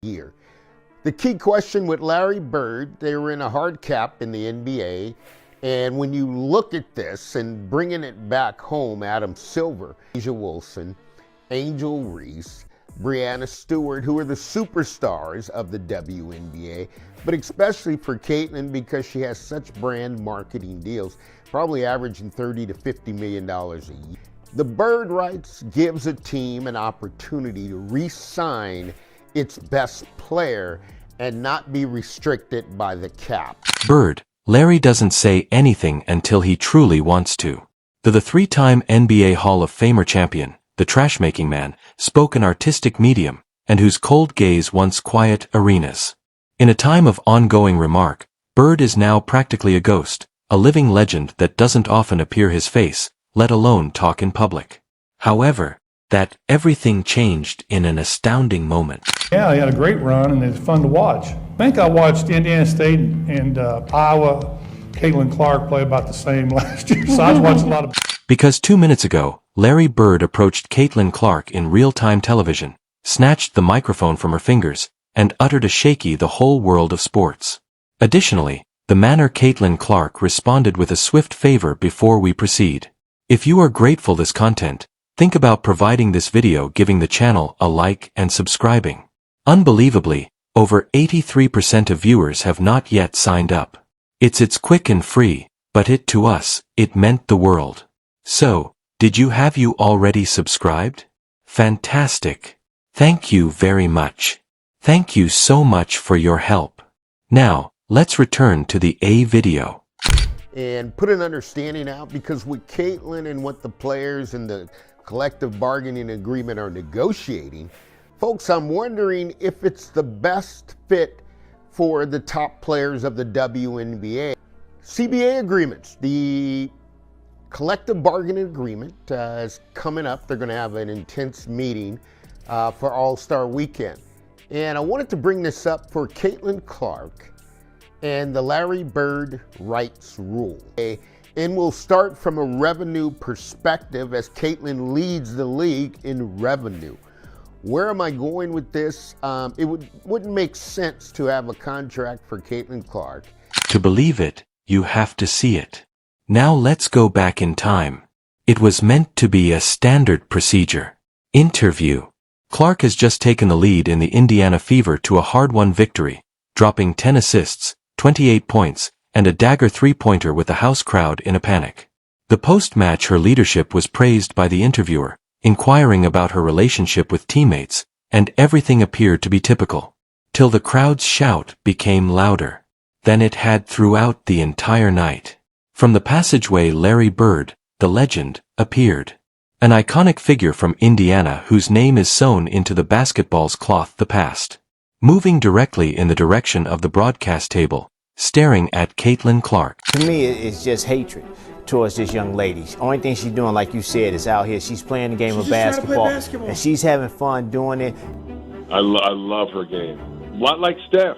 year. The key question with Larry Bird, they were in a hard cap in the NBA. And when you look at this and bringing it back home, Adam Silver, Asia Wilson, Angel Reese, Breanna Stewart, who are the superstars of the WNBA, but especially for Caitlin because she has such brand marketing deals, probably averaging $30 to $50 million a year. The Bird rights gives a team an opportunity to re-sign its best player and not be restricted by the cap. Bird. Larry doesn't say anything until he truly wants to. The three-time NBA Hall of Famer champion, the trash-making man, spoke an artistic medium, and whose cold gaze once quiet arenas. In a time of ongoing remark, Bird is now practically a ghost, a living legend that doesn't often appear his face, let alone talk in public. However, that everything changed in an astounding moment. Yeah, he had a great run, and it's fun to watch. I think I watched Indiana State and Iowa, Caitlin Clark play about the same last year, so I was watching a lot of... Because 2 minutes ago, Larry Bird approached Caitlin Clark in real-time television, snatched the microphone from her fingers, and uttered a shaky the whole world of sports. Additionally, the manner Caitlin Clark responded with a swift favor before we proceed. If you are grateful this content, think about providing this video, giving the channel a like and subscribing. Unbelievably, over 83% of viewers have not yet signed up. It's quick and free, but to us, it meant the world. So, did you already subscribed? Fantastic. Thank you very much. Thank you so much for your help. Now, let's return to the video. And put an understanding out, because with Caitlin and what the players and the collective bargaining agreement are negotiating, folks, I'm wondering if it's the best fit for the top players of the WNBA. CBA agreements, the collective bargaining agreement is coming up. They're going to have an intense meeting for All-Star Weekend. And I wanted to bring this up for Caitlin Clark and the Larry Bird rights rule. And we'll start from a revenue perspective as Caitlin leads the league in revenue. Where am I going with this? It wouldn't make sense to have a contract for Caitlin Clark. To believe it, you have to see it. Now let's go back in time. It was meant to be a standard procedure. Interview. Clark has just taken the lead in the Indiana Fever to a hard-won victory, dropping 10 assists, 28 points, and a dagger three-pointer with the house crowd in a panic. The post-match, her leadership was praised by the interviewer, inquiring about her relationship with teammates, and everything appeared to be typical. Till the crowd's shout became louder than it had throughout the entire night. From the passageway, Larry Bird, the legend, appeared. An iconic figure from Indiana whose name is sewn into the basketball's cloth, the past. Moving directly in the direction of the broadcast table, staring at Caitlin Clark. To me, it's just hatred towards this young lady. Only thing she's doing, like you said, is out here. She's playing the game of basketball, and she's having fun doing it. I love her game. A lot like Steph.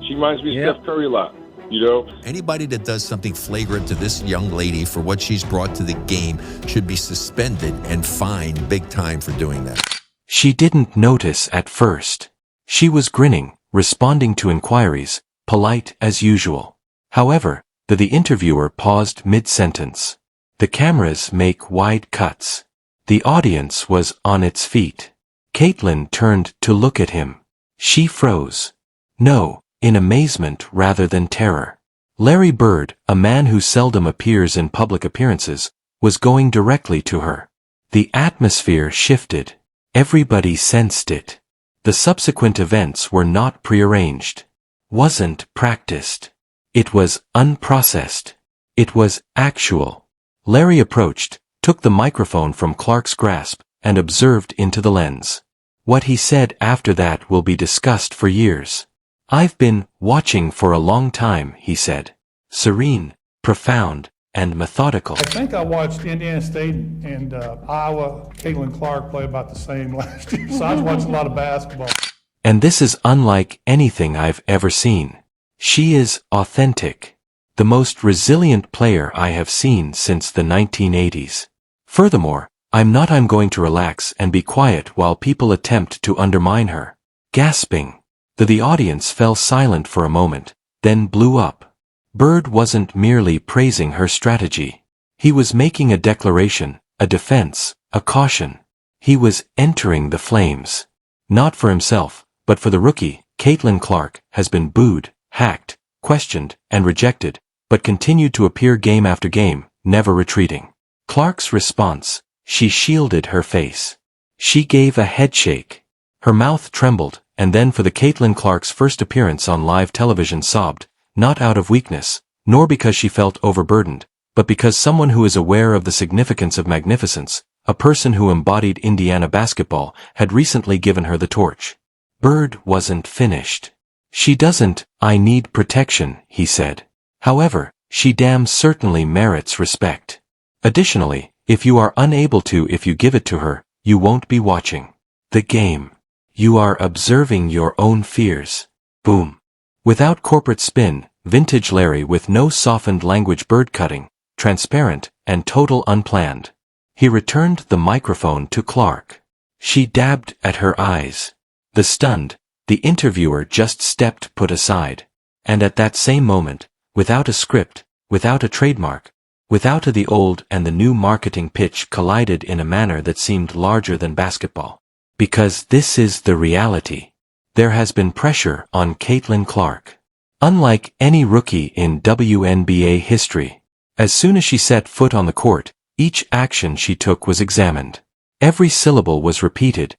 She reminds me of Steph Curry a lot. You know? Anybody that does something flagrant to this young lady for what she's brought to the game should be suspended and fined big time for doing that. She didn't notice at first. She was grinning, responding to inquiries, polite as usual. However, the interviewer paused mid-sentence. The cameras make wide cuts. The audience was on its feet. Caitlin turned to look at him. She froze. No, in amazement rather than terror. Larry Bird, a man who seldom appears in public appearances, was going directly to her. The atmosphere shifted. Everybody sensed it. The subsequent events were not prearranged. Wasn't practiced. It was unprocessed. It was actual. Larry approached, took the microphone from Clark's grasp, and observed into the lens. What he said after that will be discussed for years. I've been watching for a long time, he said. Serene, profound, and methodical. I think I watched Indiana State and Iowa, Caitlin Clark play about the same last year, so I was watching a lot of basketball. And this is unlike anything I've ever seen. She is authentic. The most resilient player I have seen since the 1980s. Furthermore, I'm going to relax and be quiet while people attempt to undermine her. Gasping. The audience fell silent for a moment, then blew up. Bird wasn't merely praising her strategy. He was making a declaration, a defense, a caution. He was entering the flames. Not for himself, but for the rookie. Caitlin Clark has been booed, hacked, questioned, and rejected, but continued to appear game after game, never retreating. Clark's response: she shielded her face. She gave a headshake. Her mouth trembled, and then for the Caitlin Clark's first appearance on live television sobbed, not out of weakness, nor because she felt overburdened, but because someone who is aware of the significance of magnificence, a person who embodied Indiana basketball, had recently given her the torch. Bird wasn't finished. She doesn't, I need protection, he said. However, she damn certainly merits respect. Additionally, if you are unable to, if you give it to her, you won't be watching the game. You are observing your own fears. Boom. Without corporate spin, vintage Larry with no softened language, bird cutting, transparent, and total unplanned. He returned the microphone to Clark. She dabbed at her eyes. The stunned, the interviewer just stepped put aside. And at that same moment, without a script, without a trademark, without the old and the new marketing pitch collided in a manner that seemed larger than basketball. Because this is the reality. There has been pressure on Caitlin Clark. Unlike any rookie in WNBA history, as soon as she set foot on the court, each action she took was examined. Every syllable was repeated,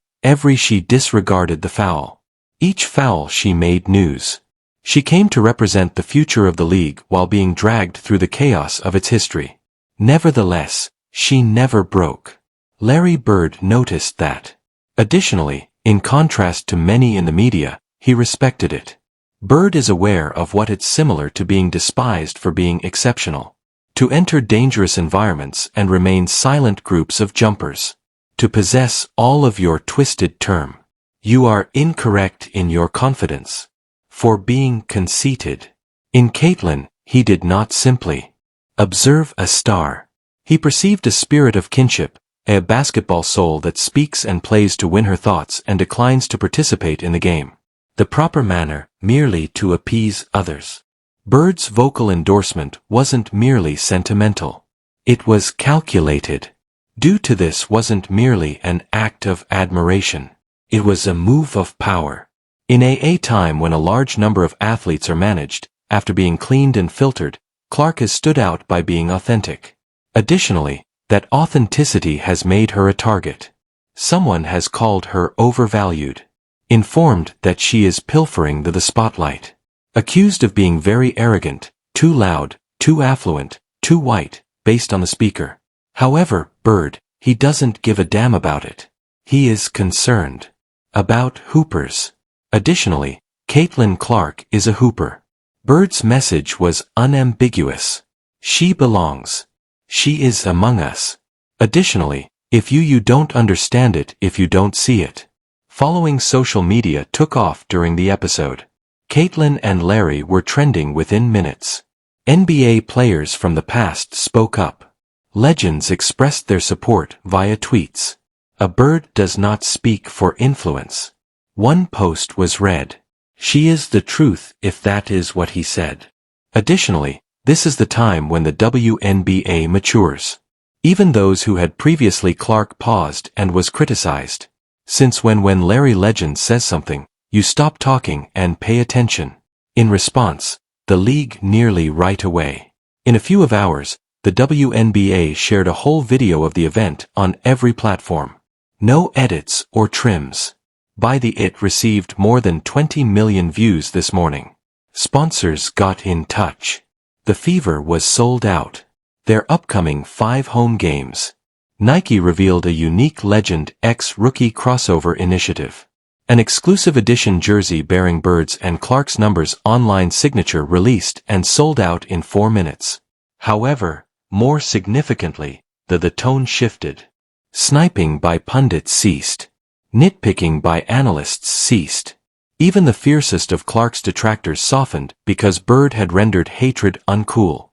she disregarded the foul. Each foul she made news. She came to represent the future of the league while being dragged through the chaos of its history. Nevertheless, she never broke. Larry Bird noticed that. Additionally, in contrast to many in the media, he respected it. Bird is aware of what it's similar to being despised for being exceptional. To enter dangerous environments and remain silent groups of jumpers. To possess all of your twisted term. You are incorrect in your confidence. For being conceited. In Caitlin, he did not simply observe a star. He perceived a spirit of kinship, a basketball soul that speaks and plays to win her thoughts and declines to participate in the game. The proper manner, merely to appease others. Bird's vocal endorsement wasn't merely sentimental. It was calculated. Due to this wasn't merely an act of admiration. It was a move of power. In a time when a large number of athletes are managed, after being cleaned and filtered, Clark has stood out by being authentic. Additionally, that authenticity has made her a target. Someone has called her overvalued. Informed that she is pilfering the spotlight. Accused of being very arrogant, too loud, too affluent, too white, based on the speaker. However, Bird, he doesn't give a damn about it. He is concerned about hoopers. Additionally, Caitlin Clark is a hooper. Bird's message was unambiguous. She belongs. She is among us. Additionally, if you don't understand it if you don't see it. Following social media took off during the episode. Caitlin and Larry were trending within minutes. NBA players from the past spoke up. Legends expressed their support via tweets. A bird does not speak for influence. One post was read. She is the truth if that is what he said. Additionally, this is the time when the WNBA matures. Even those who had previously Clark paused and was criticized. Since when Larry Legend says something, you stop talking and pay attention. In response, the league nearly right away. In a few of hours, the WNBA shared a whole video of the event on every platform. No edits or trims. It received more than 20 million views this morning. Sponsors got in touch. The Fever was sold out. Their upcoming 5 home games. Nike revealed a unique Legend X rookie crossover initiative. An exclusive edition jersey bearing Bird's and Clark's numbers online signature released and sold out in 4 minutes. However, more significantly, the tone shifted. Sniping by pundits ceased. Nitpicking by analysts ceased. Even the fiercest of Clark's detractors softened because Bird had rendered hatred uncool.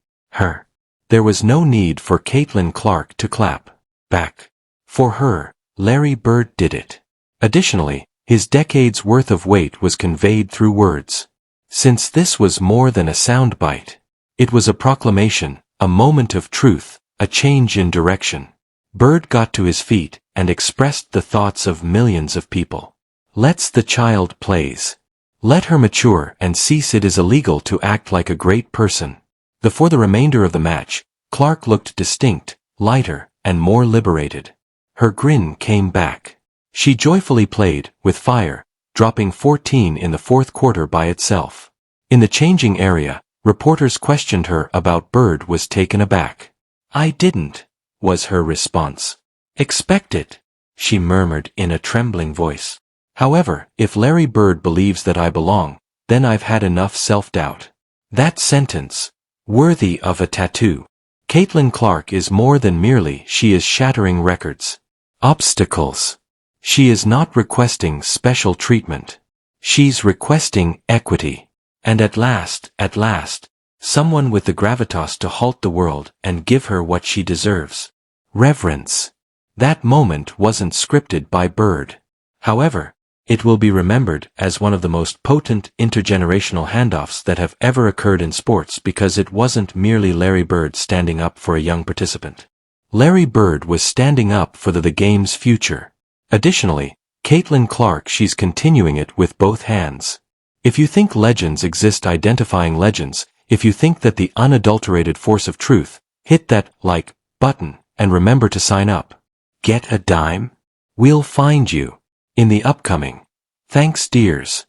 There was no need for Caitlin Clark to clap back. For her, Larry Bird did it. Additionally, His decades' worth of weight was conveyed through words. Since this was more than a soundbite, it was a proclamation, a moment of truth, a change in direction. Bird got to his feet and expressed the thoughts of millions of people. Let's the child plays. Let her mature and cease. It is illegal to act like a great person. For the remainder of the match, Clark looked distinct, lighter, and more liberated. Her grin came back. She joyfully played, with fire, dropping 14 in the fourth quarter by itself. In the changing area, reporters questioned her about Bird was taken aback. I didn't, was her response. Expect it, she murmured in a trembling voice. However, if Larry Bird believes that I belong, then I've had enough self-doubt. That sentence, worthy of a tattoo. Caitlin Clark is more than merely she is shattering records. Obstacles. She is not requesting special treatment. She's requesting equity. And at last, someone with the gravitas to halt the world and give her what she deserves. Reverence. That moment wasn't scripted by Bird. However, it will be remembered as one of the most potent intergenerational handoffs that have ever occurred in sports because it wasn't merely Larry Bird standing up for a young participant. Larry Bird was standing up for the game's future. Additionally, Caitlin Clark, she's continuing it with both hands. If you think legends exist identifying legends, if you think that the unadulterated force of truth, hit that like button and remember to sign up. Get a dime? We'll find you in the upcoming. Thanks, dears.